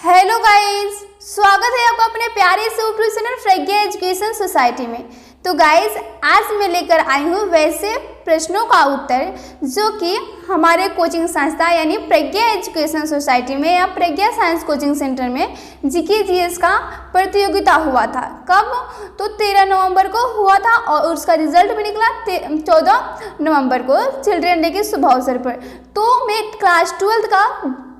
Hello guys, स्वागत है आपका अपने प्यारे से यूट्यूब चैनल प्रज्ञा एजुकेशन सोसाइटी में। तो गाइस, आज मैं लेकर आई हूँ वैसे प्रश्नों का उत्तर जो कि हमारे कोचिंग संस्था यानी प्रज्ञा एजुकेशन सोसाइटी में या प्रज्ञा साइंस कोचिंग सेंटर में जीके जीएस का प्रतियोगिता हुआ था। कब? तो 13 नवंबर को हुआ था और उसका रिजल्ट भी निकला 14 नवंबर को चिल्ड्रन डे के शुभ अवसर पर। तो मैं क्लास 12 का,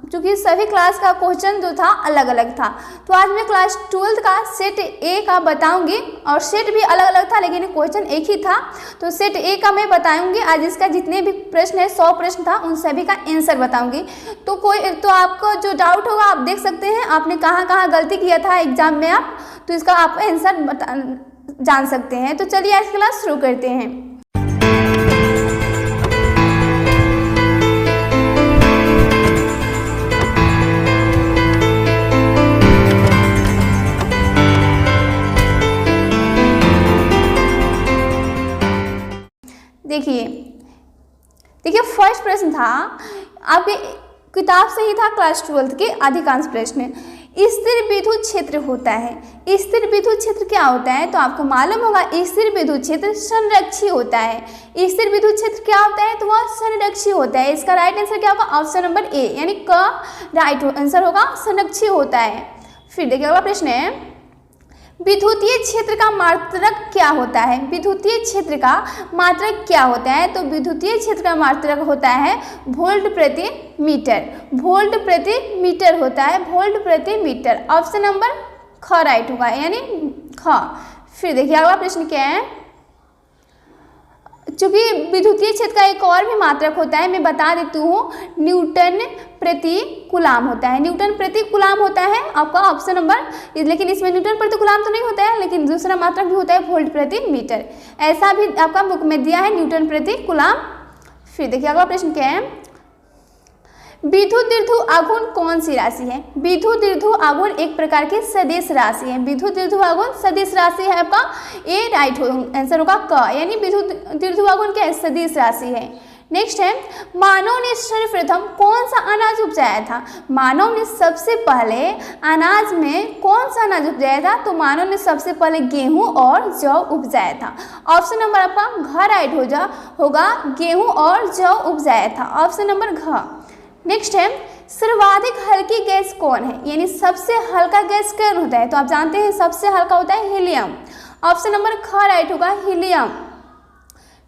क्योंकि सभी क्लास का क्वेश्चन जो था अलग अलग था, तो आज मैं क्लास 12 का सेट ए का बताऊंगी और सेट भी अलग अलग था लेकिन क्वेश्चन एक ही था। तो सेट ए का मैं बताऊंगी। आज इसका जितने भी प्रश्न है 100 प्रश्न था, उन सभी का आंसर बताऊंगी। तो आपको जो डाउट होगा आप देख सकते हैं, आपने कहाँ कहाँ गलती किया था एग्जाम में आप, तो इसका आप आंसर जान सकते हैं। तो चलिए आज क्लास शुरू करते हैं। देखिए फर्स्ट प्रश्न था आपके किताब से ही था, क्लास 12 के अधिकांश प्रश्न। स्थिर विद्युत क्षेत्र होता है। स्थिर विद्युत क्षेत्र क्या होता है? तो आपको मालूम होगा स्थिर विद्युत क्षेत्र संरक्षी होता है। स्थिर विद्युत क्षेत्र क्या होता है? तो वह संरक्षी होता है। इसका राइट आंसर क्या होगा? ऑप्शन नंबर ए यानी क राइट आंसर होगा, संरक्षी होता है। फिर देखिए अगला प्रश्न है, विद्युतीय क्षेत्र का मात्रक क्या होता है? विद्युतीय क्षेत्र का मात्रक क्या होता है? तो विद्युतीय क्षेत्र का मात्रक होता है वोल्ट प्रति मीटर। वोल्ट प्रति मीटर होता है, वोल्ट प्रति मीटर। ऑप्शन नंबर ख राइट होगा यानी ख। फिर देखिए अगला प्रश्न क्या है, चूंकि विद्युतीय क्षेत्र का एक और भी मात्रक होता है, मैं बता देती हूँ, न्यूटन प्रति कूलाम होता है। न्यूटन प्रति कूलाम होता है आपका ऑप्शन नंबर, लेकिन इसमें न्यूटन प्रति कूलाम तो नहीं होता है, लेकिन दूसरा मात्रक भी होता है वोल्ट प्रति मीटर। ऐसा भी आपका बुक में दिया है, न्यूटन प्रति कूलाम। फिर देखिए अगला प्रश्न क्या है, विद्युत द्विध्रुव आघूर्ण कौन सी राशि है? विद्युत द्विध्रुव आघूर्ण एक प्रकार की सदिश राशि है। विद्युत द्विध्रुव आघूर्ण सदिश राशि है आपका ए राइट आंसर होगा क, यानी विद्युत द्विध्रुव आघूर्ण क्या है? सदिश राशि है। नेक्स्ट है, मानव ने सर्वप्रथम कौन सा अनाज उपजाया था? मानव ने सबसे पहले अनाज में कौन सा अनाज उपजाया था? तो मानव ने सबसे पहले गेहूं और जौ उपजाया था। ऑप्शन नंबर आपका घ राइट होगा, गेहूं और जौ उपजाया था। ऑप्शन नंबर घ। नेक्स्ट है, सर्वाधिक हल्की गैस कौन है? यानी सबसे हल्का गैस कौन होता है? तो आप जानते हैं सबसे हल्का होता है हीलियम। ऑप्शन नंबर ख राइट होगा, हीलियम।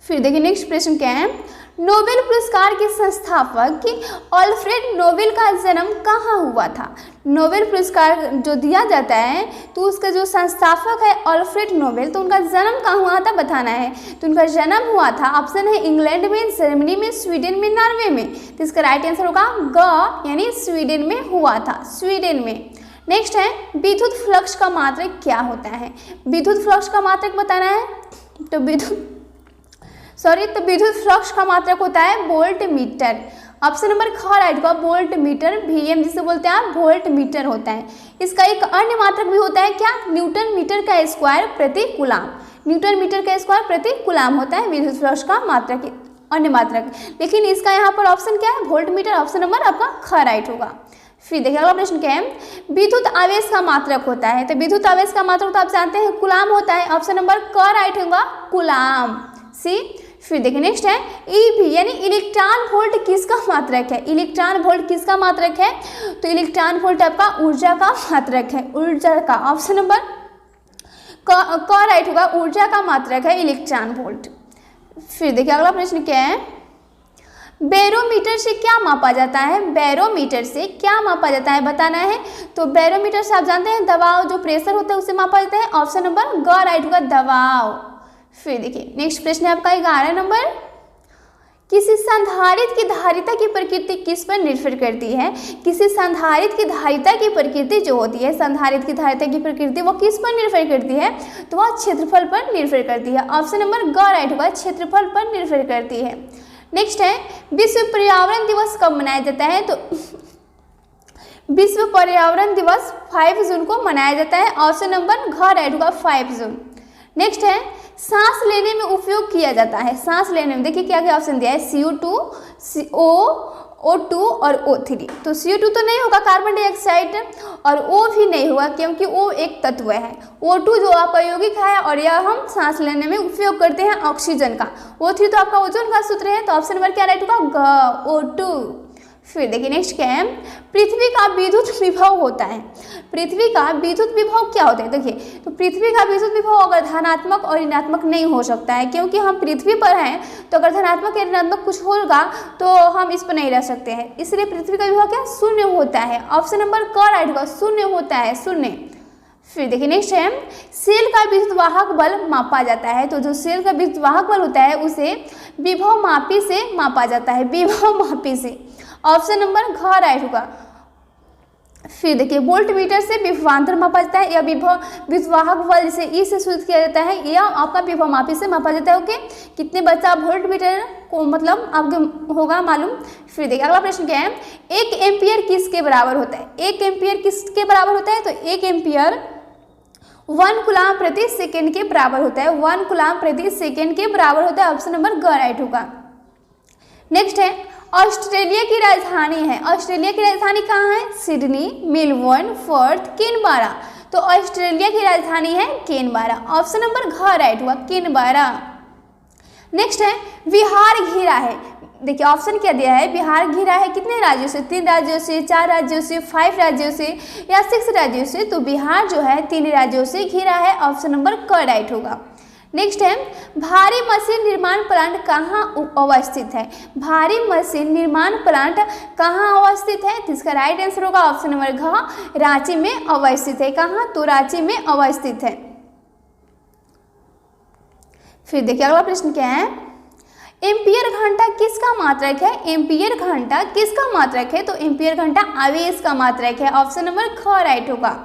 फिर देखिए नेक्स्ट प्रश्न क्या है, नोबेल पुरस्कार के संस्थापक अल्फ्रेड नोबेल का जन्म कहाँ हुआ था? नोबेल पुरस्कार जो दिया जाता है तो उसका जो संस्थापक है अल्फ्रेड नोबेल, तो उनका जन्म कहाँ हुआ था बताना है। तो उनका जन्म हुआ था, ऑप्शन है इंग्लैंड में, जर्मनी में, स्वीडन में, नॉर्वे में। तो इसका राइट आंसर होगा ग यानी स्वीडन में हुआ था, स्वीडन में। नेक्स्ट है, विद्युत फ्लक्स का मात्रक क्या होता है? विद्युत फ्लक्स का मात्रक बताना है। तो विद्युत फ्लक्स का मात्रक होता है वोल्ट मीटर। ऑप्शन नंबर ख राइट होगा, वोल्ट मीटर, वीएम जिसे बोलते हैं आप, वोल्ट मीटर होता है। इसका एक अन्य मात्रक भी होता है क्या? न्यूटन मीटर का स्क्वायर प्रति कूलाम। न्यूटन मीटर का स्क्वायर प्रति कूलाम होता है विद्युत फ्लक्स का मात्रक, अन्य मात्रक। लेकिन इसका यहाँ पर ऑप्शन क्या है? Volt meter. ऑप्शन नंबर आपका ख राइट होगा। फिर देखिए अगला प्रश्न क्या है, विद्युत आवेश का मात्रक होता है। तो विद्युत आवेश का मात्रक तो आप जानते हैं कूलाम होता है। ऑप्शन नंबर क राइट होगा, कूलाम, सी। फिर देखिए नेक्स्ट है, ईवी यानी इलेक्ट्रॉन वोल्ट किसका मात्रक है? इलेक्ट्रॉन वोल्ट किसका मात्रक है? तो इलेक्ट्रॉन वोल्ट आपका ऊर्जा का मात्रक है, ऊर्जा का। ऑप्शन नंबर क राइट होगा, ऊर्जा का मात्रक है इलेक्ट्रॉन वोल्ट। फिर देखिए अगला प्रश्न क्या है, बैरोमीटर से क्या मापा जाता है? बैरोमीटर से क्या मापा जाता है बताना है। तो बैरोमीटर से आप जानते हैं दबाव, जो प्रेशर होता है उसे मापा जाता है। ऑप्शन नंबर ग राइट होगा, दबाव। फिर देखिए नेक्स्ट प्रश्न है आपका 11 नंबर, किसी संधारित्र की धारिता की प्रकृति किस पर निर्भर करती है? किसी संधारित्र की धारिता की प्रकृति जो होती है, संधारित्र की धारिता की प्रकृति वो किस पर निर्भर करती है? तो वह क्षेत्रफल पर निर्भर करती है। ऑप्शन नंबर ग राइट होगा, क्षेत्रफल पर निर्भर करती है। नेक्स्ट है, विश्व पर्यावरण दिवस कब मनाया जाता है? तो विश्व पर्यावरण दिवस 5 जून को मनाया जाता है। ऑप्शन नंबर घ राइट होगा, 5 जून। नेक्स्ट है, सांस लेने में उपयोग किया जाता है। सांस लेने में देखिए क्या क्या ऑप्शन दिया है, CO2, CO O2 और O3। तो CO2 तो नहीं होगा कार्बन डाइऑक्साइड, और O भी नहीं होगा क्योंकि O एक तत्व है। O2 जो आपका यौगिक है और यह हम सांस लेने में उपयोग करते हैं ऑक्सीजन का। O3 तो आपका ओजोन का सूत्र है, तो ऑप्शन नंबर क्या राइट होगा, O2। फिर देखिए नेक्स्ट क्या है, पृथ्वी का विद्युत विभव होता है। पृथ्वी का विद्युत विभव क्या होता है, देखिए तो पृथ्वी का विद्युत विभव अगर धनात्मक और ऋणात्मक नहीं हो सकता है, क्योंकि हम पृथ्वी पर हैं, तो अगर धनात्मक या ऋणात्मक कुछ होगा तो हम इस पर नहीं रह सकते हैं, इसलिए पृथ्वी का विभव क्या शून्य होता है। ऑप्शन नंबर क राइट होगा, शून्य होता है, शून्य। फिर देखिए नेक्स्ट है, सेल का विद्युत वाहक बल मापा जाता है। तो जो सेल का विद्युत वाहक बल होता है उसे विभव मापी से मापा जाता है, विभव मापी से। ऑप्शन नंबर घ राइट होगा। फिर देखिए वोल्ट मीटर से विभवांतर मापा जाता है, या विद्युतवाहक बल जिसे ई से सूचित किया जाता है, या आपका विभव मापी से मापा जाता है। ओके, कितने बच्चा वोल्ट मीटर को मतलब आपको होगा मालूम। फिर देखिए अगला प्रश्न क्या है, 1 एम्पियर किसके बराबर होता है। 1 एम्पियर किसके बराबर होता है, तो 1 एम्पियर 1 कूलाम प्रति सेकेंड के बराबर होता है, 1 कूलाम प्रति सेकेंड के बराबर होता है। ऑप्शन नंबर ग राइट होगा। नेक्स्ट है, ऑस्ट्रेलिया की राजधानी है। ऑस्ट्रेलिया की राजधानी कहाँ है, सिडनी, मेलबोर्न, पर्थ, कैनबरा। तो ऑस्ट्रेलिया की राजधानी है कैनबरा। ऑप्शन नंबर घ राइट हुआ, कैनबरा। नेक्स्ट है, बिहार घिरा है। देखिए ऑप्शन क्या दिया है, बिहार घिरा है कितने राज्यों से, 3 राज्यों से, 4 राज्यों से, 5 राज्यों से या 6 राज्यों से। तो बिहार जो है 3 राज्यों से घिरा है। ऑप्शन नंबर क राइट होगा। नेक्स्ट है, भारी मशीन निर्माण प्लांट कहाँ अवस्थित है। भारी मशीन निर्माण प्लांट कहाँ अवस्थित है, तो इसका राइट आंसर होगा ऑप्शन नंबर घ, रांची में अवस्थित है। कहाँ, तो रांची में अवस्थित है। फिर देखिए अगला प्रश्न क्या है, एम्पियर घंटा किसका मात्रक है। एम्पियर घंटा किसका मात्रक है, तो एम्पियर घंटा आवेश का मात्रक है। ऑप्शन नंबर ख राइट होगा।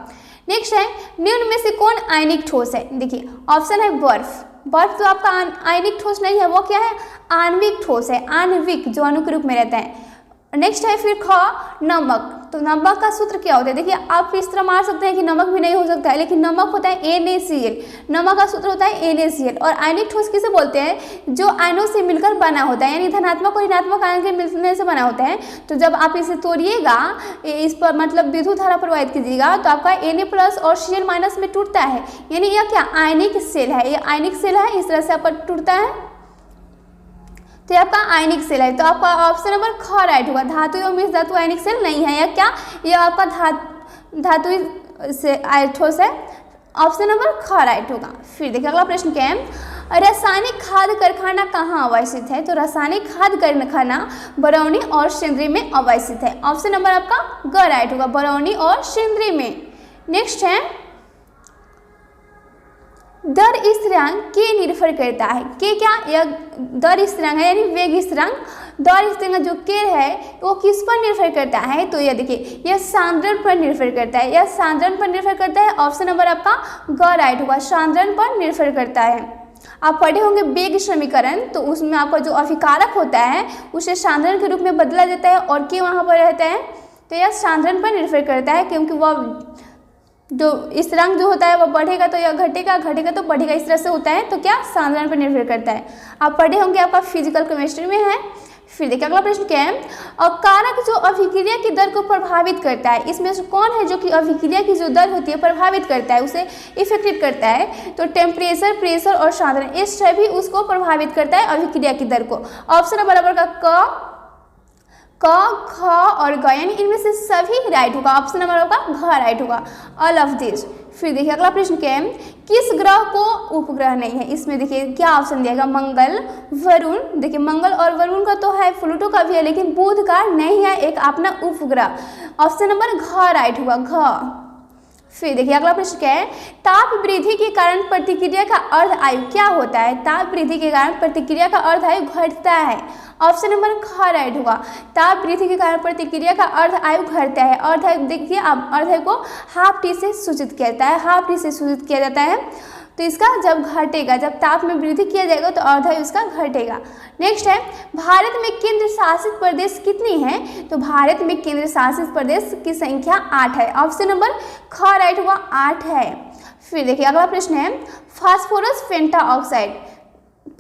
नेक्स्ट है, निम्न में से कौन आयनिक ठोस है। देखिए ऑप्शन है बर्फ। बर्फ तो आपका आयनिक ठोस नहीं है, वो क्या है, आणविक ठोस है, आणविक जो अणु के रूप में रहता है। नेक्स्ट है फिर ख, नमक। तो नमक का सूत्र क्या होता है, देखिए आप इस तरह मार सकते हैं कि नमक भी नहीं हो सकता है, लेकिन नमक होता है NaCl। नमक का सूत्र होता है NaCl। और आयनिक ठोस किसे बोलते हैं, जो आयनों से मिलकर बना होता है, यानी धनात्मक और ऋणात्मक आयन के मिलने से बना होता है। तो जब आप इसे तोड़िएगा, इस पर मतलब विद्युत धारा प्रवाहित कीजिएगा, तो आपका Na+ और Cl- में टूटता है, यानी यह क्या आयनिक सेल है, यह आयनिक सेल है, इस तरह से आपका टूटता है, तो आपका आयनिक सेल है। तो आपका ऑप्शन नंबर ख राइट होगा। धातु एवं मिश्र धातु आयनिक सेल नहीं है, या क्या, यह आपका धातु से ठोस है। ऑप्शन नंबर ख राइट होगा। फिर देखिए अगला प्रश्न क्या है, रासायनिक खाद कारखाना कहाँ अवस्थित है। तो रासायनिक खाद कारखाना बरौनी और सिंदरी में अवस्थित है। ऑप्शन नंबर आपका ग राइट होगा, बरौनी और सिंदरी में। नेक्स्ट है, दर स्थिरांक के निर्भर करता है। के क्या, यह दर स्थिरांक है, यानी वेग स्थिरांक। दर स्थिरांक जो के है वो किस पर निर्भर करता है, तो यह देखिए यह सांद्रण पर निर्भर करता है, यह सांद्रण पर निर्भर करता है। ऑप्शन नंबर आपका ग राइट होगा, सांद्रण पर निर्भर करता है। आप पढ़े होंगे वेग समीकरण, तो उसमें आपका जो अभिकारक होता है उसे सांद्रण के रूप में बदला जाता है, और के वहाँ पर रहता है, तो यह सांद्रण पर निर्भर करता है, क्योंकि वह जो स्थिरांक जो होता है वह बढ़ेगा तो यह घटेगा, घटेगा तो बढ़ेगा, इस तरह से होता है। तो क्या, सांद्रण पर निर्भर करता है। आप पढ़े होंगे, आपका फिजिकल केमिस्ट्री में है। फिर देखिए अगला प्रश्न क्या है, और कारक जो अभिक्रिया की दर को प्रभावित करता है, इसमें से कौन है जो कि अभिक्रिया की जो दर होती है प्रभावित करता है, उसे इफेक्टेड करता है। तो टेम्परेचर, प्रेशर और सांद्रण, ये सभी उसको प्रभावित करता है अभिक्रिया की दर को। ऑप्शन बराबर का क, ख और ग, यानी इनमें से सभी राइट होगा। ऑप्शन नंबर होगा घ राइट होगा, ऑल ऑफ दिस। फिर देखिए अगला प्रश्न क्या है, किस ग्रह को उपग्रह नहीं है। इसमें देखिए क्या ऑप्शन दिया, मंगल, वरुण। देखिए मंगल और वरुण का तो है, प्लूटो का भी है, लेकिन बुध का नहीं है एक अपना उपग्रह। ऑप्शन नंबर घ राइट होगा, घ। फिर देखिए अगला प्रश्न क्या है, ताप वृद्धि के कारण प्रतिक्रिया का अर्ध आयु क्या होता है। ताप वृद्धि के कारण प्रतिक्रिया का अर्ध आयु घटता है। ऑप्शन नंबर ख राइट होगा, ताप वृद्धि के कारण प्रतिक्रिया का अर्ध आयु घटता है। अर्ध आयु देखिए, आप अर्ध आयु को हाफ टी से सूचित किया जाता है, हाफ टी से सूचित किया जाता है। तो इसका जब घटेगा, जब ताप में वृद्धि किया जाएगा तो अर्ध आयु इसका घटेगा। नेक्स्ट है, भारत में केंद्र शासित प्रदेश कितनी है। तो भारत में केंद्र शासित प्रदेश की संख्या 8 है। ऑप्शन नंबर ख राइट होगा, 8 है। फिर देखिए अगला प्रश्न है, फास्फोरस पेंटाऑक्साइड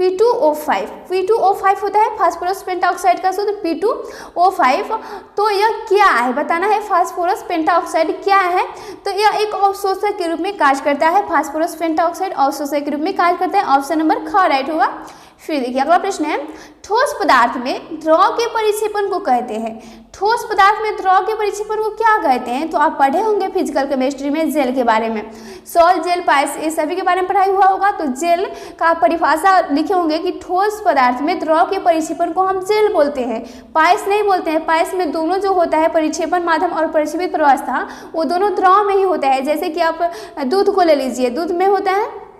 P2O5 होता है फास्फोरस पेंटाऑक्साइड का सूत्र P2O5। तो यह क्या है बताना है, फास्फोरस पेंटाऑक्साइड क्या है। तो यह एक अवशोषक के रूप में कार्य करता है, फास्फोरस पेंटाऑक्साइड अवशोषक के रूप में कार्य करता है। ऑप्शन नंबर ख राइट होगा। फिर देखिए अगला प्रश्न है, ठोस पदार्थ में द्रव के परिक्षेपण को कहते हैं। ठोस पदार्थ में द्रव के परिक्षेपण को क्या कहते हैं? तो आप पढ़े होंगे फिजिकल केमिस्ट्री में जेल के बारे में, सॉल्ट, जेल, पाइस, ये सभी के बारे में पढ़ाई हुआ होगा। तो जेल का परिभाषा लिखे होंगे कि ठोस पदार्थ में द्रव के परिक्षेपण को हम जेल बोलते हैं, पाइस नहीं बोलते हैं। पाइस में दोनों जो होता है परिक्षेपण माध्यम और परिक्षेपित प्रवस्था, वो दोनों द्रव में ही होता है। जैसे कि आप दूध को ले लीजिए, दूध में होता है,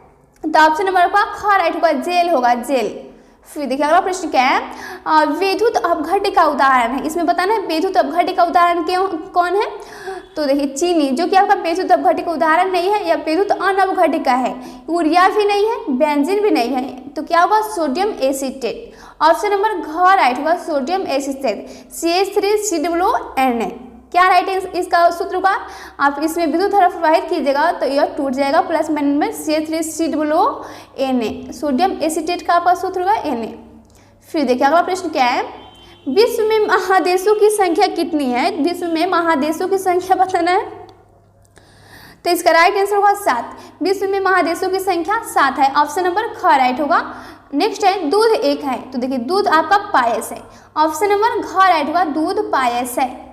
तो ऑप्शन नंबर का ख राइट होगा, जेल होगा, जेल। फिर देखिए अगला प्रश्न क्या है, विद्युत अपघट्य का उदाहरण है। इसमें बताना है विद्युत अपघट्य का उदाहरण कौन है। तो देखिए चीनी, जो कि आपका विद्युत अपघट्य का उदाहरण नहीं है, या विद्युत अनअपघट्य का है। यूरिया भी नहीं है, बेंजीन भी नहीं है, तो क्या होगा, सोडियम एसीटेट। ऑप्शन नंबर घ राइट होगा, सोडियम एसीटेट, CH3COONA। क्या राइट है इसका सूत्र का, आप इसमें विद्युत धारा प्रवाहित कीजिएगा तो यह टूट जाएगा, प्लस माइनस में CH3COONA, सोडियम एसीटेट का आपका सूत्र होगा Na। फिर देखिए अगला प्रश्न क्या है, विश्व में महादेशों की संख्या कितनी है। विश्व में महादेशों की संख्या बताना है, तो इसका राइट आंसर होगा 7। विश्व में महादेशों की संख्या 7 है। ऑप्शन नंबर ख राइट होगा। नेक्स्ट है, दूध एक है। तो देखिए दूध आपका पायस है। ऑप्शन नंबर घ राइट होगा, दूध पायस है।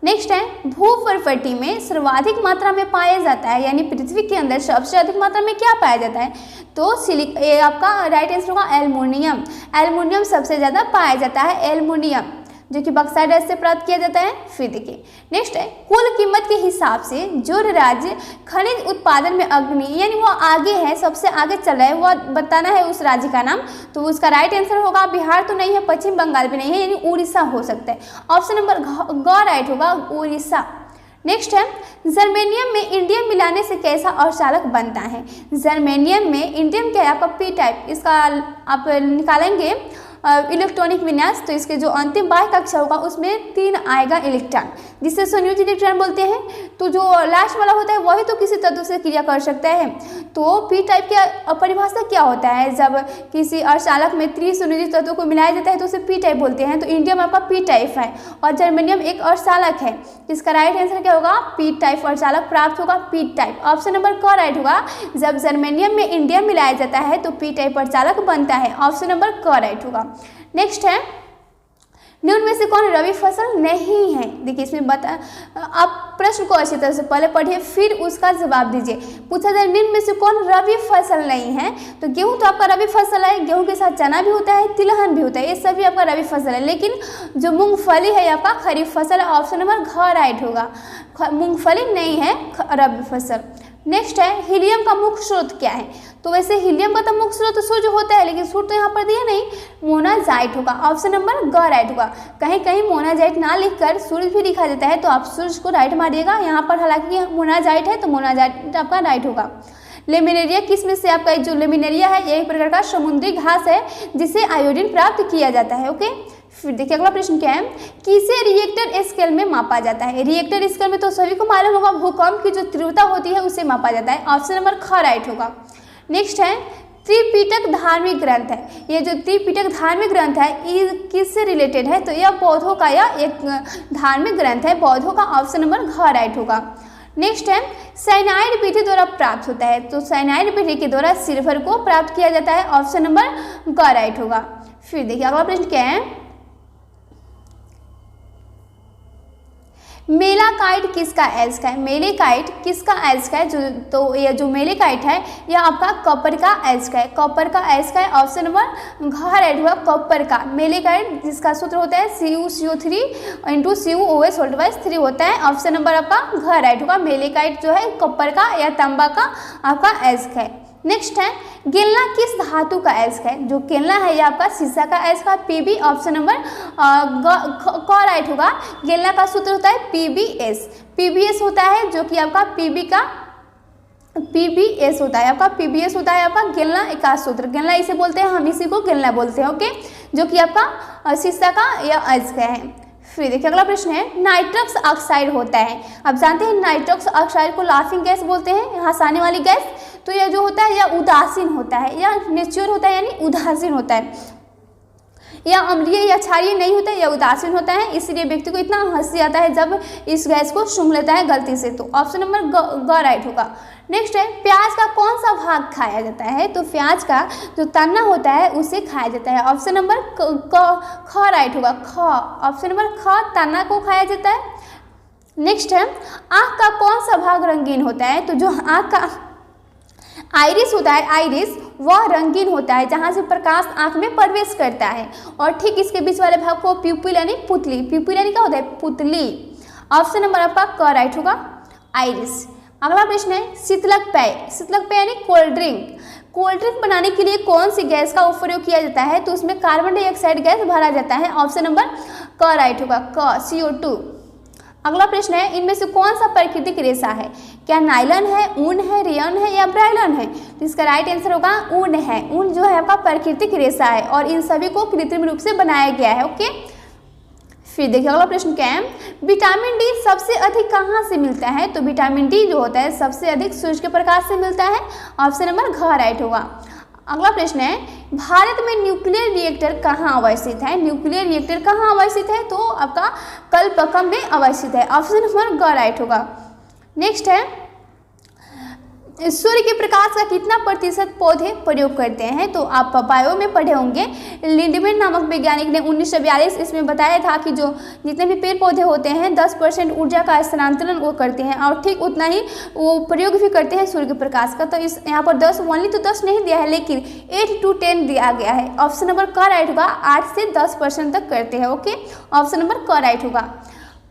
नेक्स्ट है, भूपर्वती में सर्वाधिक मात्रा में पाया जाता है, यानी पृथ्वी के अंदर सबसे अधिक मात्रा में क्या पाया जाता है। तो ये आपका राइट आंसर होगा एल्युमिनियम। एल्युमिनियम सबसे ज़्यादा पाया जाता है, एल्युमिनियम, जो कि बक्साइट से प्राप्त किया जाता है। फिर देखिए नेक्स्ट है, कुल कीमत के हिसाब से जो राज्य खनिज उत्पादन में अग्रणी यानी वो आगे है, सबसे आगे चल रहा है, वो बताना है उस राज्य का नाम। तो उसका राइट आंसर होगा, बिहार तो नहीं है, पश्चिम बंगाल भी नहीं है, यानी उड़ीसा हो सकता है। ऑप्शन नंबर ग राइट होगा, उड़ीसा। नेक्स्ट है, जर्मेनियम में इंडियम मिलाने से कैसा अर्धचालक बनता है। जर्मेनियम में इंडियम क्या है आपका पी टाइप, इसका आप निकालेंगे इलेक्ट्रॉनिक विन्यास, तो इसके जो अंतिम बाह्य कक्षा होगा उसमें 3 आएगा इलेक्ट्रॉन, जिसे संयोजी इलेक्ट्रॉन बोलते हैं। तो जो लास्ट वाला होता है वही तो किसी तत्व से क्रिया कर सकता है। तो पी टाइप की परिभाषा क्या होता है, जब किसी अर्धचालक में त्रिसंयोजी तत्वों को मिलाया जाता है तो उसे पी टाइप बोलते हैं। तो इंडियम आपका पी टाइप है और जर्मेनियम एक अर्धचालक है। इसका राइट आंसर क्या होगा, पी टाइप अर्धचालक प्राप्त होगा, पी टाइप। ऑप्शन नंबर क राइट होगा, जब जर्मेनियम में इंडियम मिलाया जाता है तो पी टाइप अर्धचालक बनता है। ऑप्शन नंबर क राइट होगा। नेक्स्ट है, निम्न में से कौन रबी फसल नहीं है। देखिए इसमें आप प्रश्न को अच्छी तरह से पहले पढ़िए फिर उसका जवाब दीजिए। पूछा जाए निम्न में से कौन रबी फसल नहीं है, तो गेहूं तो आपका रबी फसल है, गेहूं के साथ चना भी होता है, तिलहन भी होता है, ये सभी आपका रबी फसल है। लेकिन जो मूंगफली है आपका खरीफ फसल है। ऑप्शन नंबर घ राइट होगा, मूंगफली नहीं है रबी फसल। नेक्स्ट है, हीलियम का मुख्य स्रोत क्या है। तो वैसे हीलियम का तो मुख्य स्रोत सूर्य होता है, लेकिन सूर्य तो यहाँ पर दिया नहीं, मोनाजाइट होगा। ऑप्शन नंबर ग राइट होगा। कहीं कहीं मोनाजाइट ना लिखकर सूर्य भी लिखा जाता है, तो आप सूर्य को राइट मारिएगा। यहाँ पर हालांकि मोनाजाइट है तो मोनाजाइट आपका राइट होगा। लेमिनेरिया किस में से आपका, जो लेमिनेरिया है यह एक प्रकार का समुद्री घास है जिसे आयोडीन प्राप्त किया जाता है। ओके, फिर देखिए अगला प्रश्न क्या है, किसे रिएक्टर स्केल में मापा जाता है। रिएक्टर स्केल में तो सभी को मालूम होगा, भूकंप की जो तीव्रता होती है उसे मापा जाता है। ऑप्शन नंबर ख राइट होगा। नेक्स्ट है, त्रिपिटक धार्मिक ग्रंथ है। ये जो त्रिपिटक धार्मिक ग्रंथ है ये किससे रिलेटेड है, तो यह बौद्धों का यह एक धार्मिक ग्रंथ है, बौद्धों का। ऑप्शन नंबर घ राइट होगा। नेक्स्ट है, साइनाइड विधि द्वारा प्राप्त होता है। तो साइनाइड विधि के द्वारा सिल्वर को प्राप्त किया जाता है। ऑप्शन नंबर ग राइट होगा। फिर देखिए अगला प्रश्न क्या है, मेलाकाइट किसका एल्स का है। मेलेकाइट किसका एल्स का है, तो ये जो मेलेकाइट है यह आपका कॉपर का एल्स का है, कॉपर का एल्स का है। ऑप्शन नंबर घ राइट हुआ, कॉपर का। मेलेकाइट जिसका सूत्र होता है CuCO3 × CuOH होल्ड बाय 3 होता है। ऑप्शन नंबर आपका घ राइट होगा। मेलेकाइट जो है कॉपर का या तांबा का आपका एल्स का है। नेक्स्ट है, गेलना किस धातु का एल्स है। जो गेलना है ये आपका शीशा का एल्स का, Pb। ऑप्शन नंबर क राइट होगा। गेलना का सूत्र होता है PbS। PbS होता है जो कि आपका PbS होता है आपका, PbS होता है आपका गेलना का सूत्र। गेलना इसे बोलते हैं, हम इसी को गेलना बोलते हैं। ओके, जो कि आपका शीशा का या एल्स का है। फिर देखिए अगला प्रश्न है, नाइट्रस ऑक्साइड होता है। आप जानते हैं नाइट्रस ऑक्साइड को लाफिंग गैस बोलते हैं, हंसाने वाली गैस। तो यह जो होता है यह उदासीन होता है, या नेचुरल होता है यानी उदासीन होता है, या अम्लीय या क्षारीय नहीं होता है, या उदासीन होता है। इसलिए व्यक्ति को इतना हंसी आता है जब इस गैस को सूंघ लेता है गलती से। तो ऑप्शन नंबर ग राइट होगा। नेक्स्ट है, प्याज का कौन सा भाग खाया जाता है? तो प्याज का जो तना होता है उसे खाया जाता है। ऑप्शन नंबर ख राइट होगा। ख, ऑप्शन नंबर ख, तना को खाया जाता है। नेक्स्ट है, आँख का कौन सा भाग रंगीन होता है? तो जो आँख का आइरिस होता है, आइरिस वह रंगीन होता है जहाँ से प्रकाश आँख में प्रवेश करता है, और ठीक इसके बीच वाले भाग को प्यूपिल यानी पुतली, प्यूपिल यानी क्या होता है? पुतली। ऑप्शन नंबर आपका क राइट होगा, आइरिस। अगला प्रश्न है, शीतलक पेय, शीतलक पेय यानी कोल्ड ड्रिंक, कोल्ड ड्रिंक बनाने के लिए कौन सी गैस का प्रयोग किया जाता है? तो उसमें कार्बन डाइऑक्साइड गैस भरा जाता है। ऑप्शन नंबर क राइट होगा, क, CO2। अगला प्रश्न है, इनमें से कौन सा प्राकृतिक रेशा है? क्या नायलॉन है, ऊन है, रेयन है, या ब्रायलन है? तो इसका राइट आंसर होगा ऊन है। ऊन जो है आपका प्राकृतिक रेशा है और इन सभी को कृत्रिम रूप से बनाया गया है। ओके, फिर देखिए अगला प्रश्न क्या है, विटामिन डी सबसे अधिक कहाँ से मिलता है? तो विटामिन डी जो होता है सबसे अधिक सूर्य के प्रकाश से मिलता है। ऑप्शन नंबर घ राइट होगा। अगला प्रश्न है, भारत में न्यूक्लियर रिएक्टर कहाँ अवस्थित है? न्यूक्लियर रिएक्टर कहाँ अवस्थित है? तो आपका कलपक्कम में अवस्थित है। ऑप्शन नंबर ग राइट होगा। नेक्स्ट है, सूर्य के प्रकाश का कितना प्रतिशत पौधे प्रयोग करते हैं? तो आप बायो में पढ़े होंगे, लिंडमैन नामक वैज्ञानिक ने 1942 इसमें बताया था कि जो जितने भी पेड़ पौधे होते हैं 10% ऊर्जा का स्थानांतरण वो करते हैं, और ठीक उतना ही वो प्रयोग भी करते हैं सूर्य के प्रकाश का। तो इस यहाँ पर 10 ओनली तो 10 नहीं दिया है, लेकिन 8 to 10 दिया गया है। ऑप्शन नंबर क राइट होगा, 8 से 10% तक करते हैं। ओके, ऑप्शन नंबर क राइट होगा।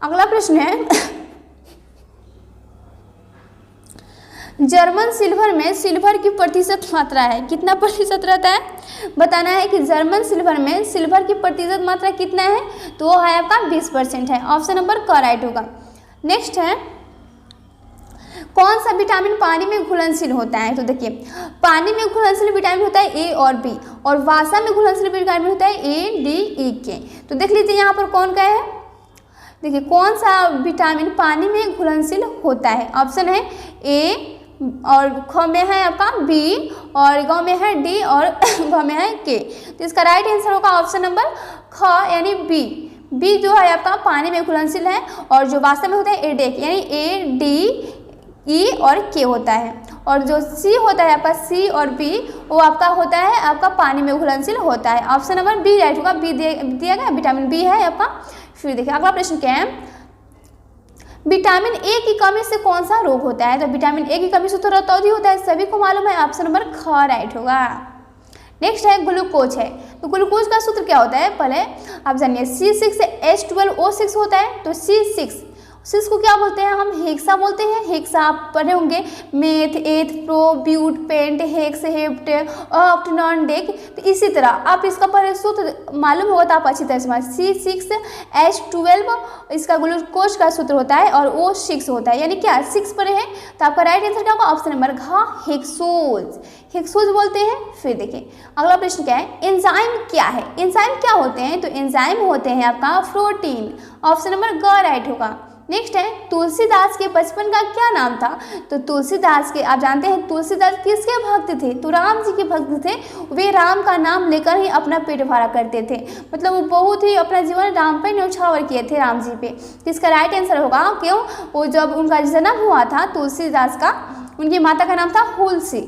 अगला प्रश्न है, जर्मन सिल्वर में सिल्वर की प्रतिशत मात्रा है, कितना प्रतिशत रहता है? बताना है कि जर्मन सिल्वर में सिल्वर की प्रतिशत मात्रा कितना है? तो वो है आपका 20% है। ऑप्शन नंबर क राइट होगा। नेक्स्ट है, कौन सा विटामिन पानी में घुलनशील होता है? तो देखिए, पानी में घुलनशील विटामिन होता है ए और बी, और वासा में घुलनशील विटामिन होता है ए, डी, ई, के। तो देख लीजिए यहाँ पर कौन का है। देखिए, कौन सा विटामिन पानी में घुलनशील होता है? ऑप्शन है ए, और ख में है आपका बी, और ग में है डी, और घ में है के। तो इसका राइट आंसर होगा ऑप्शन नंबर ख यानी बी। बी जो है आपका पानी में घुलनशील है, और जो वास्तव में होता है एडेक यानी ए, डी, ई और के होता है। और जो सी होता है आपका सी और बी, वो आपका होता है आपका पानी में घुलनशील होता है। ऑप्शन नंबर बी राइट होगा। बी दिया गया, विटामिन बी है आपका। फिर देखिए अगला प्रश्न क्या है, विटामिन ए की कमी से कौन सा रोग होता है? तो विटामिन ए की कमी से तो रतौंधी होता है, सभी को मालूम है। ऑप्शन नंबर ख राइट होगा। नेक्स्ट है ग्लूकोज है, तो ग्लूकोज का सूत्र क्या होता है पहले आप जानिए। C6H12O6 होता है। तो C6 को क्या बोलते हैं? हम हेक्सा बोलते हैं। हेक्सा आप पढ़े होंगे, meth, eth, pro, but, pent, hex, hept, oct, non, dec. तो इसी तरह आप इसका पहले सूत्र मालूम होगा तो आप अच्छी तरह समझ। C6H12 इसका ग्लूकोज का सूत्र होता है, और O6 होता है, यानी क्या 6 पर है। तो आपका राइट आंसर क्या होगा? ऑप्शन नंबर घ, हेक्सोज, हेक्सोज बोलते हैं। फिर देखिए अगला प्रश्न क्या है, एंजाइम क्या है? एंजाइम क्या होते हैं? तो एंजाइम होते हैं आपका प्रोटीन। ऑप्शन नंबर ग राइट होगा। नेक्स्ट है, तुलसीदास के बचपन का क्या नाम था? तो तुलसीदास के, आप जानते हैं तुलसीदास किसके भक्त थे? तो राम जी के भक्त थे। वे राम का नाम लेकर ही अपना पेट भरा करते थे, मतलब वो बहुत ही अपना जीवन राम पर न्यौछावर किए थे, राम जी पे। इसका राइट आंसर होगा, क्यों? वो जब उनका जन्म हुआ था तुलसीदास का, उनकी माता का नाम था हुलसी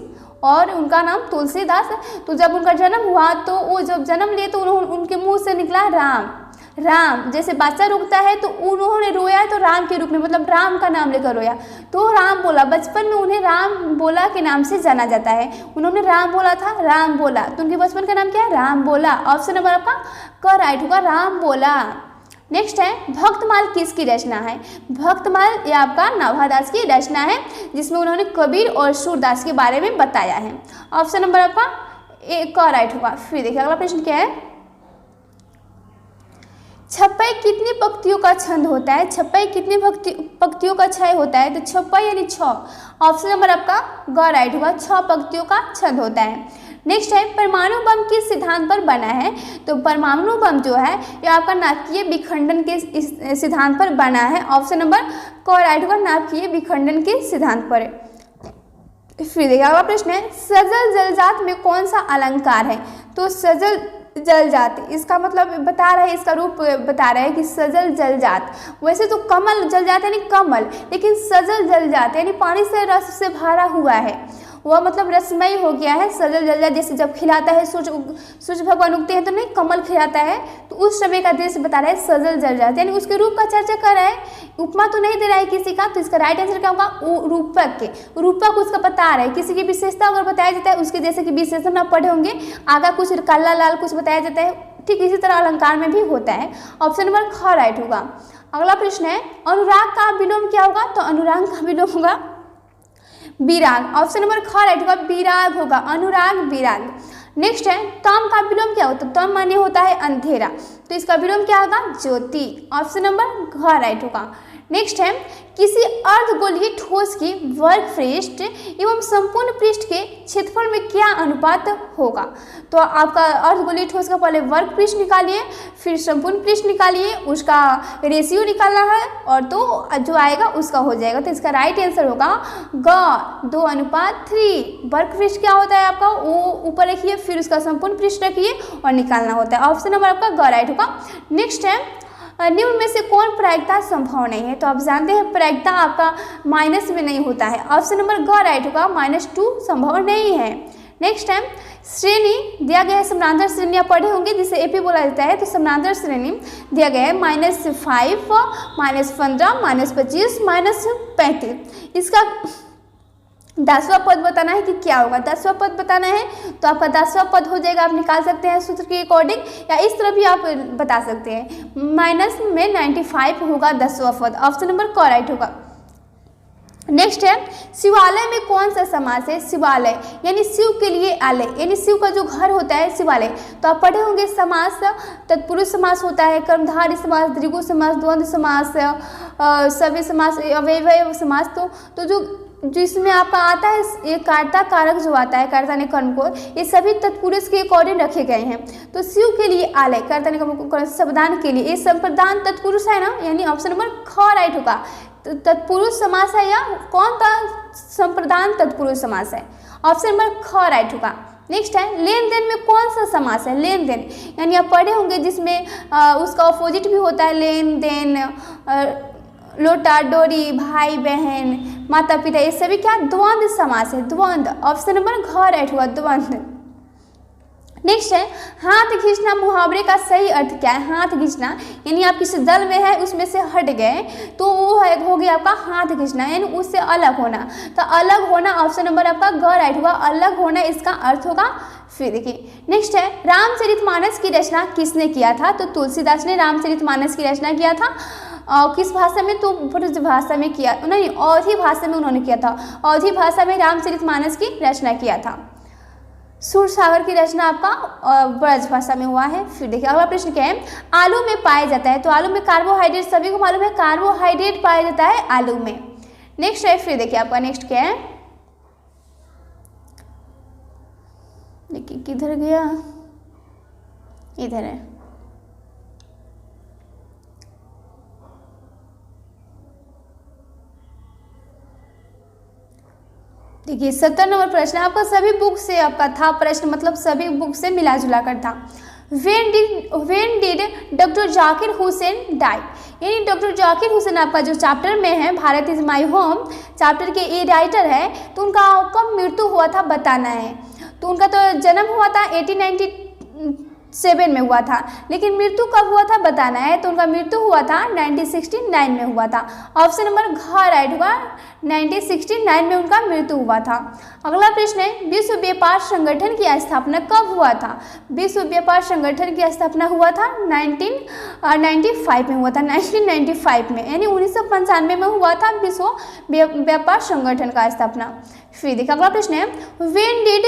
और उनका नाम तुलसीदास। तो जब उनका जन्म हुआ तो वो जब जन्म लिए तो उनके मुंह से निकला राम। राम जैसे बच्चा रोता है तो उन्होंने रोया तो राम के रूप में, मतलब राम का नाम लेकर रोया, तो राम बोला। बचपन में उन्हें राम बोला के नाम से जाना जाता है। उन्होंने राम बोला था, राम बोला, तो उनके बचपन का नाम क्या है? राम बोला। ऑप्शन नंबर आपका क राइट होगा, राम बोला। नेक्स्ट है, भक्तमाल किसकी रचना है? भक्तमाल ये आपका नाभादास की रचना है, जिसमें उन्होंने कबीर और सूरदास के बारे में बताया है। ऑप्शन नंबर आपका क राइट होगा। फिर देखिए अगला प्रश्न क्या है, छप्पई कितनी पंक्तियों का छंद होता है? छप्पई कितनी पंक्तियों का क्षय होता है? तो छप्पई यानी 6। ऑप्शन नंबर आपका ग राइट होगा, 6 पंक्तियों का छंद होता है। नेक्स्ट है, परमाणु बम किस सिद्धांत पर बना है? तो परमाणु बम जो है ये आपका नाभिकीय विखंडन के सिद्धांत पर बना है। ऑप्शन नंबर क राइट होगा, नाभिकीय विखंडन के सिद्धांत पर। फिर देखिए अगला प्रश्न है, सजल जलजात में कौन सा अलंकार है? तो सजल जलजात, इसका मतलब बता रहा है, इसका रूप बता रहा है कि सजल जलजात। वैसे तो कमल जलजात यानी कमल, लेकिन सजल जलजात यानी पानी से रस से भरा हुआ है, वह मतलब रसमयी हो गया है। सजल जलजात जैसे जब खिलाता है सूर्य भगवान उगते हैं तो नहीं कमल खिलाता है, तो उस समय का दृश्य बता रहा है सजल जलजात, यानी उसके रूप का चर्चा कर रहा है। उपमा तो नहीं दे रहा है किसी का, तो इसका राइट आंसर क्या होगा? रूपक के, रूपक उसका बता रहा है। किसी की विशेषता अगर बताया जाता है उसके जैसे कि विशेषण आप पढ़े होंगे, आगा कुछ काला लाल कुछ बताया जाता है, ठीक इसी तरह अलंकार में भी होता है। ऑप्शन नंबर ख राइट होगा। अगला प्रश्न है, अनुराग का विलोम क्या होगा? तो अनुराग का विलोम होगा विराग। ऑप्शन नंबर ख राइट होगा, विराग होगा, अनुराग विराग। नेक्स्ट है, तम का विलोम क्या होता है? तम माने होता है अंधेरा, तो इसका विलोम क्या होगा? ज्योति। ऑप्शन नंबर घ राइट होगा। नेक्स्ट है, किसी अर्धगोलीय ठोस की वर्ग पृष्ठ एवं संपूर्ण पृष्ठ के क्षेत्रफल में क्या अनुपात होगा? तो आपका अर्धगोलीय ठोस का पहले वर्ग पृष्ठ निकालिए, फिर संपूर्ण पृष्ठ निकालिए, उसका रेशियो निकालना है और तो जो आएगा उसका हो जाएगा। तो इसका राइट आंसर होगा ग 2:3। वर्ग पृष्ठ क्या होता है आपका? वो ऊपर रखिए, फिर उसका संपूर्ण पृष्ठ रखिए और निकालना होता है। ऑप्शन नंबर आपका ग राइट होगा। नेक्स्ट है, निम्न में से कौन प्रायिकता संभव नहीं है? तो आप जानते हैं प्रायिकता आपका माइनस में नहीं होता है। ऑप्शन नंबर ग राइट होगा, -2 संभव नहीं है। नेक्स्ट है, श्रेणी दिया गया है, समानांतर श्रेणी आप पढ़े होंगे जिसे एपी बोला जाता है, तो समानांतर श्रेणी दिया गया है -5, -15, -25, -35। इसका 10वां पद बताना है कि क्या होगा? 10वां पद बताना है तो आपका 10वां पद हो जाएगा, आप निकाल सकते हैं सूत्र के अकॉर्डिंग, या इस तरह भी आप बता सकते हैं। माइनस में 95 होगा 10वां पद। ऑप्शन नंबर क राइट होगा। नेक्स्ट है, शिवालय में कौन सा समास है? शिवालय यानी शिव के लिए आलय, यानी शिव का जो घर होता है शिवालय। तो आप पढ़े होंगे समास, तत्पुरुष समास होता है, कर्मधारय समास, द्विगु समास, द्वंद्व समास, सव्य समास, अव्ययभाव समास। तो जो जिसमें आपका आता है ये कर्ता कारक जो आता है, कर्ता ने कर्म को, ये सभी तत्पुरुष के अकॉर्डिंग रखे गए हैं। तो शिव के लिए आलय, कर्ता ने कर्म को, संप्रदान के लिए, ये संप्रदान तत्पुरुष है ना, यानी ऑप्शन नंबर ख राइट होगा। तो तत्पुरुष समास है या कौन सा संप्रदान तत्पुरुष समास है? ऑप्शन नंबर ख राइट होगा। नेक्स्ट है, लेन देन में कौन सा समास है? लेन देन यानी आप पढ़े होंगे जिसमें उसका अपोजिट भी होता है, लेन देन, लोटा डोरी, भाई बहन, माता पिता, ये सभी क्या द्वंद्व समास है, द्वंद्व। ऑप्शन नंबर घ राइट हुआ, द्वंद्व। नेक्स्ट है, हाथ खींचना मुहावरे का सही अर्थ क्या है? हाथ खींचना यानी आप किसी दल में है उसमें से हट गए तो वो है हो गया आपका हाथ खींचना, यानी उससे अलग होना। तो अलग होना ऑप्शन नंबर आपका ग राइट होगा, अलग होना इसका अर्थ होगा। फिर देखिए नेक्स्ट है, रामचरितमानस की रचना किसने किया था? तो तुलसीदास ने रामचरितमानस की रचना किया था। किस भाषा में? तो ब्रज भाषा में किया, नहीं अवधी भाषा में उन्होंने किया था। अवधी भाषा में रामचरितमानस की रचना किया था। सूरसागर की रचना आपका ब्रज भाषा में हुआ है। फिर देखिए अगला प्रश्न क्या है, आलू में पाया जाता है? तो आलू में कार्बोहाइड्रेट सभी को मालूम है, कार्बोहाइड्रेट पाया जाता है आलू में। नेक्स्ट है, फिर देखिए आपका नेक्स्ट क्या है, देखिए किधर गया, इधर है। देखिए 70 नंबर प्रश्न आपका सभी बुक से आपका था प्रश्न, मतलब सभी बुक से मिला जुला कर था। When did doctor Zakir Hussain die? यानी डॉक्टर जाकिर हुसैन आपका जो चैप्टर में है Bharat is my home chapter के ये राइटर है, तो उनका कब मृत्यु हुआ था बताना है। तो उनका तो जन्म हुआ था 1897 में हुआ था, लेकिन मृत्यु कब हुआ था बताना है। तो उनका मृत्यु हुआ था 1969 में हुआ था। ऑप्शन नंबर घ राइट होगा, 1969 में उनका मृत्यु हुआ था। अगला प्रश्न है, विश्व व्यापार संगठन की स्थापना कब हुआ था? विश्व व्यापार संगठन की स्थापना हुआ था 1995 में हुआ था, 1995 में, यानी 1995 में हुआ था विश्व व्यापार संगठन का स्थापना। फिर देखिए अगला प्रश्न है, व्हेन डिड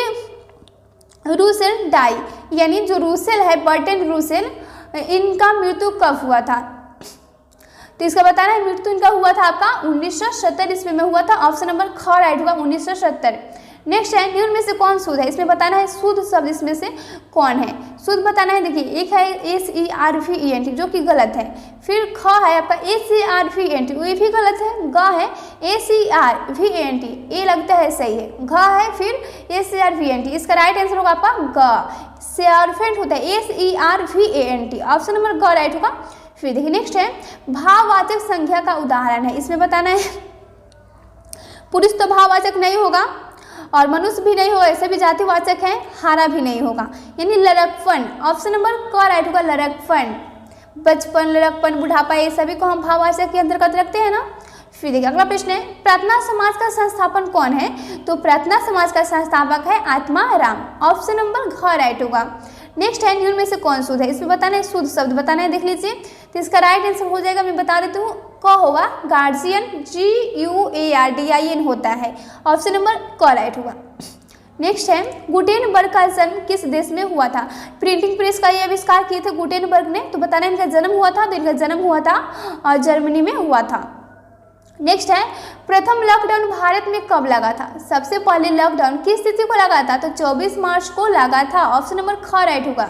रूसेल डाई? यानी जो रूसेल है, बर्टन रूसेल, इनका मृत्यु कब हुआ था? तो इसका बताना है, मृत्यु इनका हुआ था आपका 1970 ईस्वी में हुआ था। ऑप्शन नंबर ख राइट होगा, 1970। नेक्स्ट है, निम्न में से कौन शुद्ध है? इसमें बताना है शुद्ध शब्द इसमें से कौन है। शुद्ध बताना है। देखिए एक है SERVENT जो कि गलत है, फिर ख है आपका SERVENT ये भी गलत है, ग है SERVENT ये लगता है सही है, घ है फिर SERVENT, इसका राइट आंसर होगा आपका ग, सर्वेंट होता है SERVANT, ऑप्शन नंबर ग राइट होगा। फिर देखिए नेक्स्ट है भाववाचक संख्या का उदाहरण है, इसमें बताना है पुरुष तो भाववाचक नहीं होगा और मनुष्य भी नहीं होगा, ऐसे भी जातिवाचक है, हारा भी नहीं होगा, यानी लड़कपन, ऑप्शन नंबर क राइट होगा लड़कपन, बचपन, लड़कपन, बुढ़ापा ये सभी को हम भाववाचक के अंतर्गत रखते हैं ना। फिर देखिए अगला प्रश्न है प्रार्थना समाज का संस्थापन कौन है, तो प्रार्थना समाज का संस्थापक है आत्मा राम, ऑप्शन नंबर घ राइट होगा। नेक्स्ट है निम्न में से कौन शुद्ध है, इसमें बताना है शुद्ध शब्द बताना है, देख लीजिए तो इसका राइट आंसर हो जाएगा, मैं बता देती हूँ क होगा, गार्जियन GUARDIN होता है, ऑप्शन नंबर क राइट होगा। नेक्स्ट है गुटेनबर्ग का जन्म किस देश में हुआ था, प्रिंटिंग प्रेस का ये आविष्कार किए थे गुटेनबर्ग ने, तो बताना इनका जन्म हुआ था, तो इनका जन्म हुआ था जर्मनी में हुआ था। नेक्स्ट है प्रथम लॉकडाउन भारत में कब लगा था, सबसे पहले लॉकडाउन किस तिथि को लगा था, तो 24 मार्च को लगा था, ऑप्शन नंबर ख राइट होगा।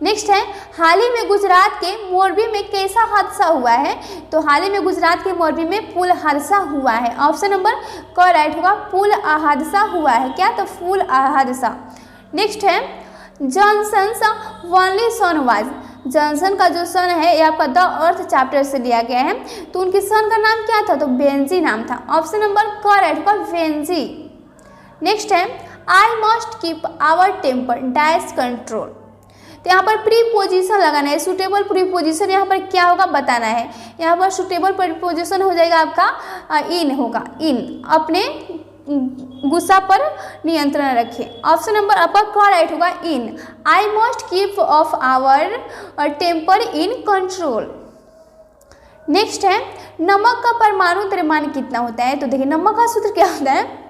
नेक्स्ट है हाल ही में गुजरात के मोरबी में कैसा हादसा हुआ है, तो हाल ही में गुजरात के मोरबी में पुल हादसा हुआ है, ऑप्शन नंबर क राइट होगा, पुल हादसा हुआ है क्या, तो पुल हादसा। नेक्स्ट है Johnson's only son was, Johnson का जो सन है ये आपका द अर्थ चैप्टर से लिया गया है, तो उनके सन का नाम क्या था, तो बेंजी नाम था, ऑप्शन नंबर क राइट होगा बेंजी। नेक्स्ट है I must keep our temper dash control, तो यहाँ पर प्रीपोजिशन लगाना है, सुटेबल प्रीपोजिशन यहाँ पर क्या होगा बताना है, यहाँ पर सुटेबल प्रीपोजिशन हो जाएगा आपका इन होगा, इन अपने गुस्सा पर नियंत्रण रखें, ऑप्शन नंबर आपका क राइट होगा in, I must keep off our temper in control. Next है नमक का परमाणु द्रव्यमान कितना होता है, तो देखिए नमक का सूत्र क्या होता है,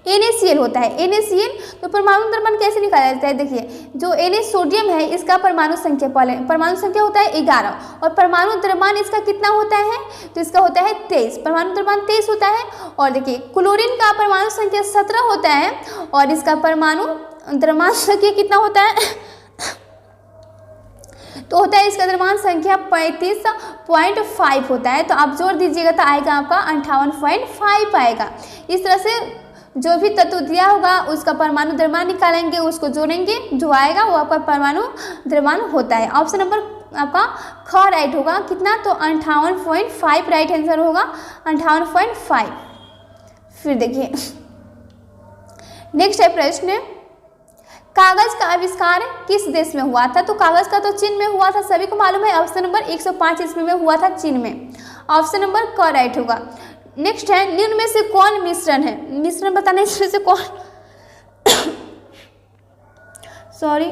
NaCl होता है, NaCl, तो परमाणु द्रव्यमान कैसे निकाला जाता है, देखिए जो Na सोडियम है इसका परमाणु संख्या पहले परमाणु संख्या होता है 11 और परमाणु द्रव्यमान इसका कितना होता है, तो इसका होता है 23, परमाणु द्रव्यमान 23 होता है। और देखिए क्लोरीन का परमाणु संख्या 17 होता है और इसका परमाणु द्रव्यमान संख्या कितना होता है तो होता है इसका द्रव्यमान संख्या 35.5 होता है, तो आप जोड़ दीजिएगा तो आएगा आपका 58.5 आएगा। इस तरह से जो भी तत्व दिया होगा उसका परमाणु द्रव्यमान निकालेंगे, उसको जोड़ेंगे, जो आएगा वो आपका परमाणु द्रव्यमान होता है, ऑप्शन नंबर आपका ख राइट होगा, कितना, तो 58.5 राइट आंसर होगा, 58.5। फिर देखिए नेक्स्ट है प्रश्न कागज का आविष्कार किस देश में हुआ था, तो कागज का तो चीन में हुआ था, सभी को मालूम है, ऑप्शन नंबर 105 ईस्वी में हुआ था चीन में, ऑप्शन नंबर क राइट होगा। नेक्स्ट है निम्न में से कौन मिश्रण है, मिश्रण बताना है इसमें से कौन सॉरी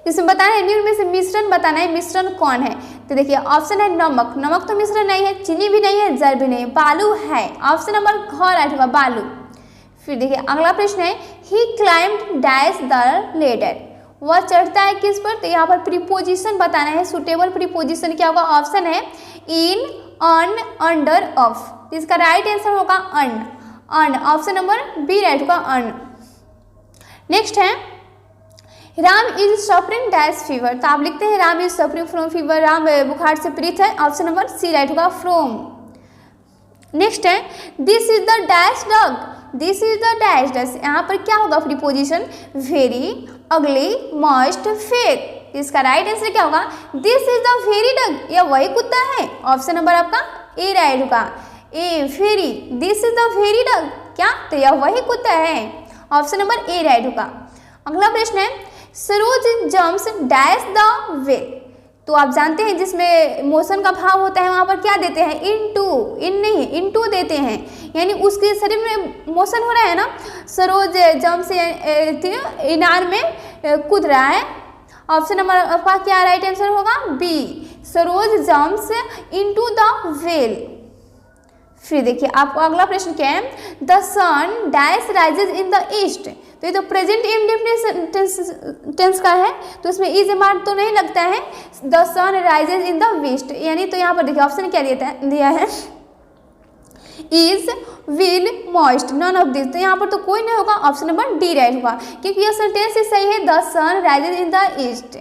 इसमें बताना है, निम्न में से मिश्रण बताना है, मिश्रण कौन है, तो देखिए ऑप्शन है नमक, नमक तो मिश्रण नहीं है, चीनी भी नहीं है, जल भी नहीं है, बालू है, ऑप्शन नंबर घ राइट होगा बालू। फिर देखिए अगला प्रश्न है ही क्लाइम्ड डैश द लेडर, वह चढ़ता है किस पर, तो यहाँ पर प्रीपोजिशन बताना है, सुटेबल प्रीपोजिशन क्या होगा, ऑप्शन है इन, ऑन, अंडर, ऑफ, इसका राइट आंसर होगा अन, अन, ऑप्शन नंबर बी राइट होगा अन। नेक्स्ट है Ram is suffering dash fever, तो आप लिखते हैं Ram is suffering from fever, Ram बुखार से पीड़ित है, ऑप्शन नंबर सी राइट होगा फ्रॉम। नेक्स्ट है this is the dash dog, this is the dash dash, यहाँ पर क्या होगा प्रीपोजिशन, वेरी, अगली, मस्ट, फेयर, इसका राइट आंसर क्या होगा, this is the very dog, यह वही कुत्ता है, ऑप्शन नंबर आपका ए राइट होगा, a very, this is the very dog क्या, तो यह वही कुत्ता है, ऑप्शन नंबर ए राइट होगा। अगला प्रश्न है Saroj jumps dash the way, तो आप जानते हैं जिसमें मोशन का भाव होता है वहाँ पर क्या देते हैं, इनटू, इन नहीं इनटू देते हैं, यानी उसके शरीर में मोशन हो रहा है ना, सरोज जम्प से इनार में कूद रहा है, ऑप्शन नंबर आपका क्या राइट आंसर होगा, B, Saroj jumps into the well. फिर देखिए आपको अगला प्रश्न क्या है, the sun dash rises in the east, तो ये तो प्रेजेंट इंडेफिनिट टेंस का है, तो इसमें इज मार्क तो नहीं लगता है, the sun rises in the west, यानी तो यहाँ पर देखिए ऑप्शन क्या दिया है, is, will, moist, none of this. तो यहाँ पर तो कोई नहीं होगा, ऑप्शन नंबर डी राइट होगा, क्योंकि यह सेंटेंस ही सही है। The sun rises in the east,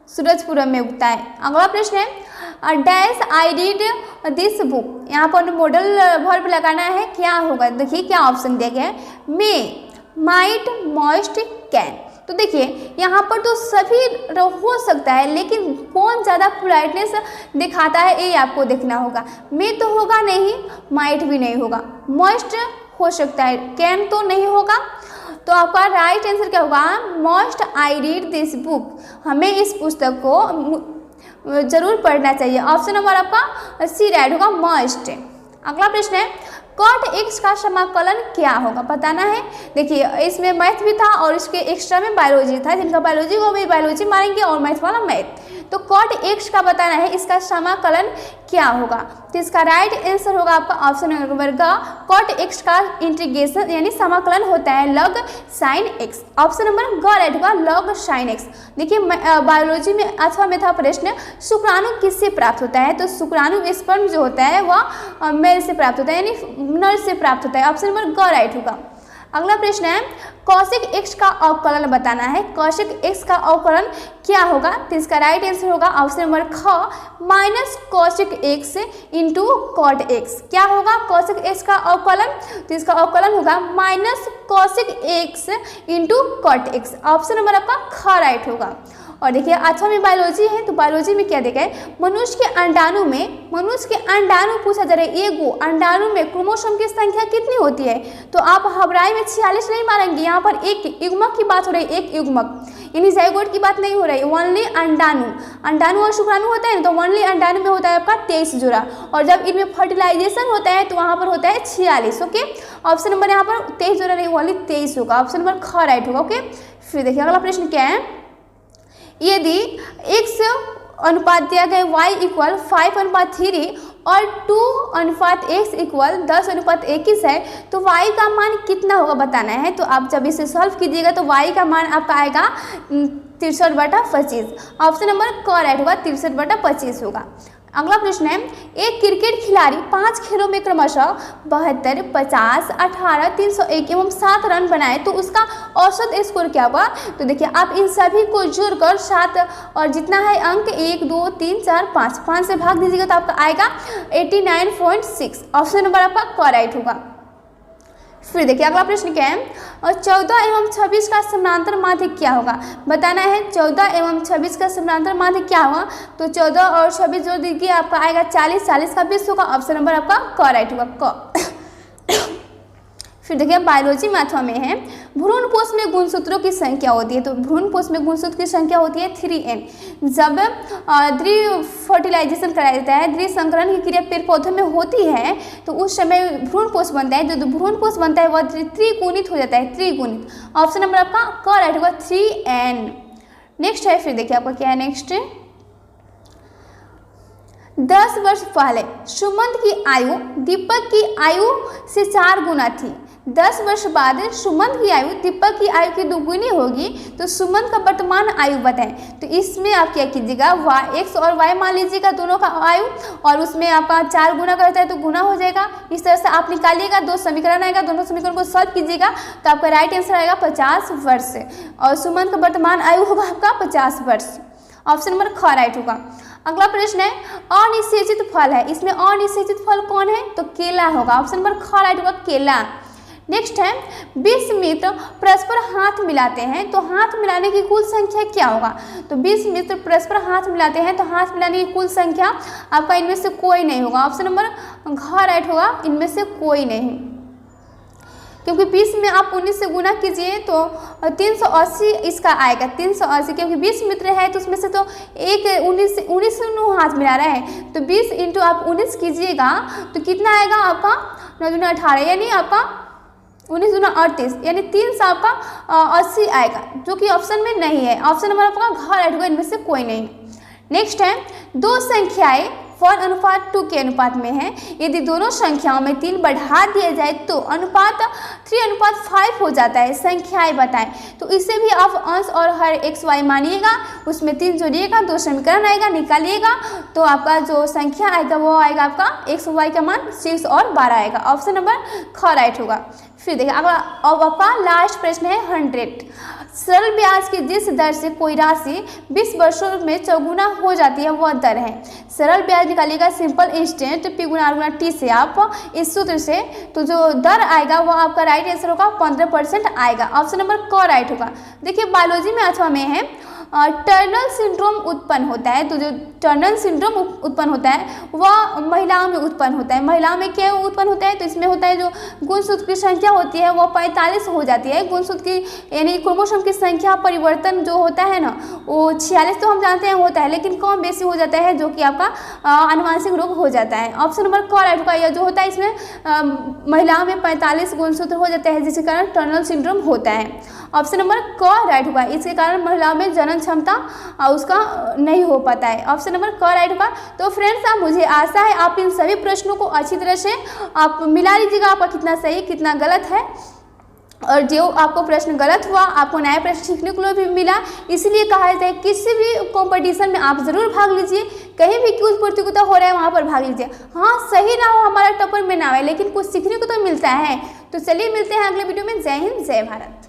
सूरज पूरब में उगता है। अगला प्रश्न है dash I read this book. यहाँ पर मॉडल वर्ब लगाना है, क्या होगा? देखिए क्या ऑप्शन दिया गया है, मे, माइट, मॉइस्ट, कैन। तो देखिए यहाँ पर तो सभी हो सकता है, लेकिन कौन ज़्यादा पोलाइटनेस दिखाता है ये आपको देखना होगा। मे तो होगा नहीं, माइट भी नहीं होगा, मॉइस्ट हो सकता है, कैन तो नहीं होगा। तो आपका राइट आंसर क्या होगा? Must I read this book. हमें इस पुस्तक को जरूर पढ़ना चाहिए। ऑप्शन नंबर आपका सी राइट होगा, मस्ट। अगला प्रश्न है कॉट एक्स का समाकलन क्या होगा? बताना है। देखिए इसमें मैथ भी था और इसके एक्स्ट्रा में बायोलॉजी था, जिनका बायोलॉजी वो भी बायोलॉजी मारेंगे और मैथ वाला मैथ। तो कॉट एक्स का बताना है, इसका समाकलन क्या होगा? तो इसका राइट आंसर होगा आपका ऑप्शन नंबर का कॉट एक्स का इंटीग्रेशन यानी समाकलन होता है log sine x. Option number ग राइट होगा, लॉग साइन एक्स। देखिए बायोलॉजी में अथवा में था प्रश्न शुक्राणु किससे प्राप्त होता है? तो शुक्राणु स्पर्म जो होता है वह मेल से प्राप्त होता है यानी नर से प्राप्त होता है। ऑप्शन नंबर ग राइट होगा। अगला प्रश्न है कौशिक एक्स का अवकलन बताना है। कौशिक एक्स का अवकलन क्या होगा? तो इसका राइट आंसर होगा ऑप्शन नंबर ख minus cosec x into cot x. क्या होगा कौशिक एक्स का अवकलन? तो इसका अवकलन होगा minus cosec x into cot x. Option number आपका ख राइट होगा। और देखिए अथवा में बायोलॉजी है, तो बायोलॉजी में क्या देखा है, मनुष्य के अंडाणु पूछा जा रहा है। एगो अंडाणु में क्रोमोसोम की संख्या कितनी होती है? तो आप हबराई में 46 नहीं मारेंगे, यहाँ पर एक युग्मक की बात हो रही है, एक युग्मक यानी जाइगोट की बात नहीं हो रही। ओनली अंडाणु और शुक्राणु होता है ना, तो ओनली अंडाणु में होता है आपका 23 जोड़ा, और जब इनमें फर्टिलाइजेशन होता है तो वहाँ पर होता है 46। ओके, ऑप्शन नंबर यहाँ पर 23 जोड़ा नहीं, ओनली 23 होगा। ऑप्शन नंबर ख राइट होगा। ओके, फिर देखिए अगला प्रश्न क्या है, यदि x अनुपात दिया गया y इक्वल 5:3 और 2:x इक्वल 10:21 है तो y का मान कितना होगा बताना है। तो आप जब इसे सॉल्व कीजिएगा तो y का मान आपका आएगा 63/25। ऑप्शन नंबर क राइट होगा, 63/25 होगा। अगला प्रश्न है एक क्रिकेट खिलाड़ी 5 खेलों में क्रमशः 72, 50, 18, 301 एवं 7 रन बनाए तो उसका औसत स्कोर क्या होगा? तो देखिए आप इन सभी को जोड़कर 7 और जितना है अंक 1, 2, 3, 4, 5 से भाग दीजिएगा तो आपका आएगा 89.6। ऑप्शन नंबर आपका क राइट होगा। फिर देखिए अगला प्रश्न क्या है, और 14 एवं 26 का समानांतर माध्य क्या होगा? बताना है 14 एवं 26 का समानांतर माध्य क्या होगा? तो 14 और 26 जोड़ दीजिए आपका आएगा 40, 40 का 20 होगा। ऑप्शन नंबर आपका क राइट होगा, क। फिर देखिए बायोलॉजी में अथवा में है भ्रूणपोष में गुणसूत्रों की संख्या होती है। तो भ्रूणपोष में गुणसूत्र की संख्या होती है 3n। जब द्वि फर्टिलाइजेशन कराया जाता है, द्वि संकरण की क्रिया पेड़ पौधों में होती है तो उस समय भ्रूणपोष बनता है। जो भ्रूणपोष बनता है वह त्रिगुणित हो जाता है, त्रिगुणित। ऑप्शन नंबर आपका क राइट होगा, 3n। नेक्स्ट है, फिर देखिए आपका क्या है नेक्स्ट, 10 वर्ष पहले सुमंत की आयु दीपक की आयु से 4 गुना थी। 10 वर्ष बाद सुमंत की आयु दीपक की आयु की 2 गुनी होगी तो सुमंत का वर्तमान आयु बताएं। तो इसमें आप क्या कीजिएगा, x और y मान लीजिएगा दोनों का आयु, और उसमें आपका 4 गुना का रहता है तो गुना हो जाएगा। इस तरह से आप निकालिएगा, 2 समीकरण आएगा, दोनों समीकरण को सॉल्व कीजिएगा तो आपका राइट आंसर आएगा 50 वर्ष, और सुमंत का वर्तमान आयु होगा आपका 50 वर्ष। ऑप्शन नंबर ख राइट होगा। अगला प्रश्न है अनिषेचित फल है, इसमें अनिषेचित फल कौन है? तो केला होगा। ऑप्शन नंबर ख राइट होगा, केला। नेक्स्ट है 20 मित्र परस्पर हाथ मिलाते हैं तो हाथ मिलाने की कुल संख्या क्या होगा? तो 20 मित्र परस्पर हाथ मिलाते हैं तो हाथ मिलाने की कुल संख्या आपका इनमें से कोई नहीं होगा। ऑप्शन नंबर घ राइट होगा, इनमें से कोई नहीं, क्योंकि 20 में आप 19 से गुना कीजिए तो 380 इसका आएगा, 380, क्योंकि 20 मित्र है तो उसमें से तो एक 19 हाथ मिला रहा है तो 20 इंटू आप 19 कीजिएगा तो कितना आएगा आपका 9 दूना 18 यानी आपका 19 दूना 38 यानी 3 से आपका 80 आएगा, जो कि ऑप्शन में नहीं है। ऑप्शन नंबर आपका घ राइट होगा, इनमें से कोई नहीं। नेक्स्ट है 2 संख्याएं 1:2 के अनुपात में है। यदि दोनों संख्याओं में 3 बढ़ा दिया जाए तो अनुपात 3:5 हो जाता है। संख्याएं बताएं। तो इसे भी आप अंश और हर x y मानिएगा, उसमें 3 जोड़िएगा, 2 समीकरण आएगा, निकालिएगा तो आपका जो संख्या आएगा वो आएगा आपका x y का मान 6 और 12 आएगा। ऑप्शन नंबर ख राइट होगा। फिर देखिए अब आपका लास्ट प्रश्न है 100। सरल ब्याज की जिस दर से कोई राशि 20 वर्षों में चौगुना हो जाती है वह दर है। सरल ब्याज निकालिएगा simple instant P × R × T से आप इस सूत्र से, तो जो दर आएगा वो आपका राइट आंसर होगा 15% आएगा। ऑप्शन नंबर क राइट होगा। देखिए बायोलॉजी में अथवा में है टर्नर सिंड्रोम उत्पन्न होता है। तो जो टर्नर सिंड्रोम उत्पन्न होता है वह महिलाओं में उत्पन्न होता है। महिलाओं में क्या उत्पन्न होता है? तो इसमें होता है जो गुणसूत्र की संख्या होती है वो 45 हो जाती है। गुणसूत्र की यानी क्रोमोसोम की संख्या परिवर्तन जो होता है ना वो 46 तो हम जानते हैं होता है, लेकिन कम बेसी हो जाता है जो कि आपका आनुवंशिक रोग हो जाता है। ऑप्शन नंबर क राइट होगा। यह जो होता है इसमें महिलाओं में 45 गुणसूत्र हो जाते हैं जिसके कारण टर्नर सिंड्रोम होता है। ऑप्शन नंबर क राइट होगा। इसके कारण महिलाओं में जनन क्षमता उसका नहीं हो पाता है। ऑप्शन नंबर क राइट होगा। तो फ्रेंड्स आप मुझे आशा है आप इन सभी प्रश्नों को अच्छी तरह से आप मिला लीजिएगा, आपका कितना सही कितना गलत है। और जो आपको प्रश्न गलत हुआ आपको नया प्रश्न सीखने को भी मिला, इसलिए कहा जाता है किसी भी कंपटीशन में आप ज़रूर भाग लीजिए। कहीं भी क्विज प्रतियोगिता हो रहा है वहाँ पर भाग लीजिए। हाँ सही ना हो हमारा टॉपर में ना आए, लेकिन कुछ सीखने को तो मिलता है। तो चलिए मिलते हैं अगले वीडियो में। जय हिंद जय भारत।